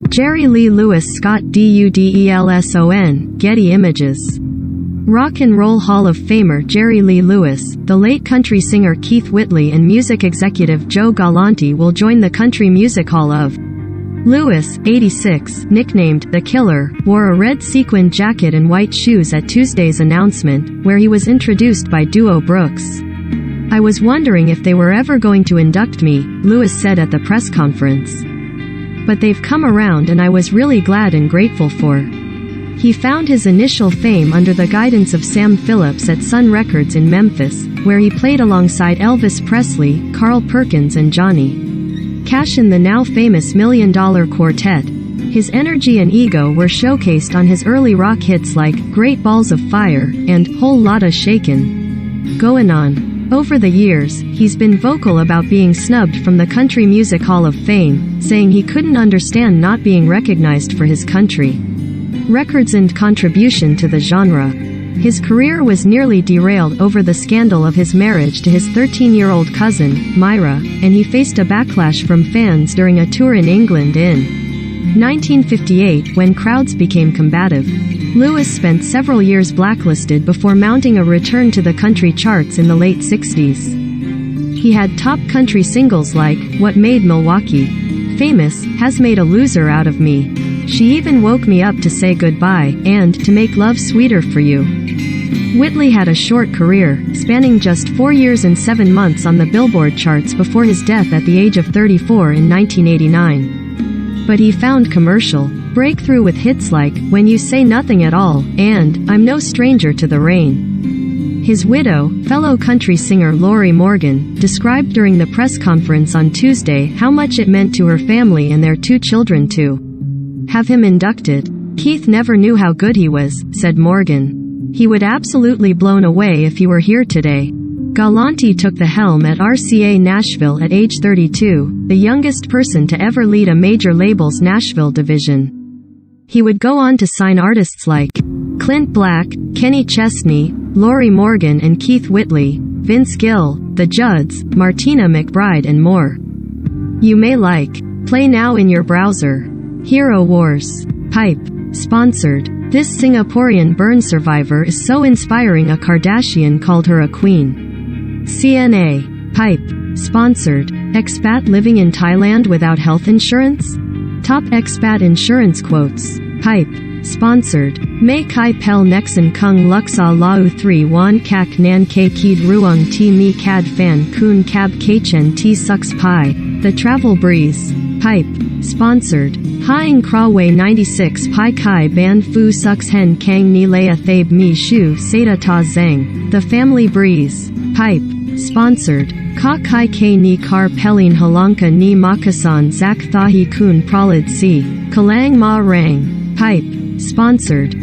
Jerry Lee Lewis Scott Dudelson, Getty Images. Rock and Roll Hall of Famer Jerry Lee Lewis, the late country singer Keith Whitley and music executive Joe Galante will join the Country Music Hall of Lewis, 86, nicknamed The Killer, wore a red sequined jacket and white shoes at Tuesday's announcement, where he was introduced by duo Brooks. "I was wondering if they were ever going to induct me," Lewis said at the press conference. "But they've come around and I was really glad and grateful for." He found his initial fame under the guidance of Sam Phillips at Sun Records in Memphis, where he played alongside Elvis Presley, Carl Perkins and Johnny Cash in the now famous $1 Million Quartet. His energy and ego were showcased on his early rock hits like Great Balls of Fire and Whole Lotta Shakin'. Goin' On. Over the years, he's been vocal about being snubbed from the Country Music Hall of Fame, saying he couldn't understand not being recognized for his country records and contribution to the genre. His career was nearly derailed over the scandal of his marriage to his 13-year-old cousin, Myra, and he faced a backlash from fans during a tour in England in 1958 when crowds became combative. Lewis spent several years blacklisted before mounting a return to the country charts in the late 60s. He had top country singles like What Made Milwaukee Famous, Has Made a Loser Out of Me, She Even Woke Me Up to Say Goodbye, and To Make Love Sweeter for You. Whitley had a short career, spanning just 4 years and 7 months on the Billboard charts before his death at the age of 34 in 1989. But he found commercial breakthrough with hits like When You Say Nothing at All and I'm No Stranger to the Rain. His widow, fellow country singer Lorrie Morgan, described during the press conference on Tuesday how much it meant to her family and their 2 children to have him inducted. "Keith never knew how good he was," said Morgan. "He would absolutely blown away if he were here today." Galante took the helm at RCA Nashville at age 32, the youngest person to ever lead a major label's Nashville division. He would go on to sign artists like Clint Black, Kenny Chesney, Lorrie Morgan and Keith Whitley, Vince Gill, The Judds, Martina McBride and more. You may like play now in your browser. Hero Wars. Pipe. Sponsored. This Singaporean burn survivor is so inspiring a Kardashian called her a queen. CNA. Pipe. Sponsored. Expat living in Thailand without health insurance? Top expat insurance quotes. Pipe. Sponsored. May Kai Pel Nexon Kung Luxa Lau 3 Wan Kak Nan Ke Keed Ruang Ti Mi Cad Fan Kun Cab Kchen Ti Sucks Pi. The Travel Breeze. Pipe. Sponsored. Haing Kraway 96 Pai Kai Ban Fu Sucks Hen Kang Ni Lea Thabe Mi Shu Seda Ta Zeng. The Family Breeze. Pipe. Sponsored. Ka Kai K Ni Kar Pelin Halanka Ni Makasan Zak Thahi Kun Pralid Si. Kalang Ma Rang. Pipe. Sponsored.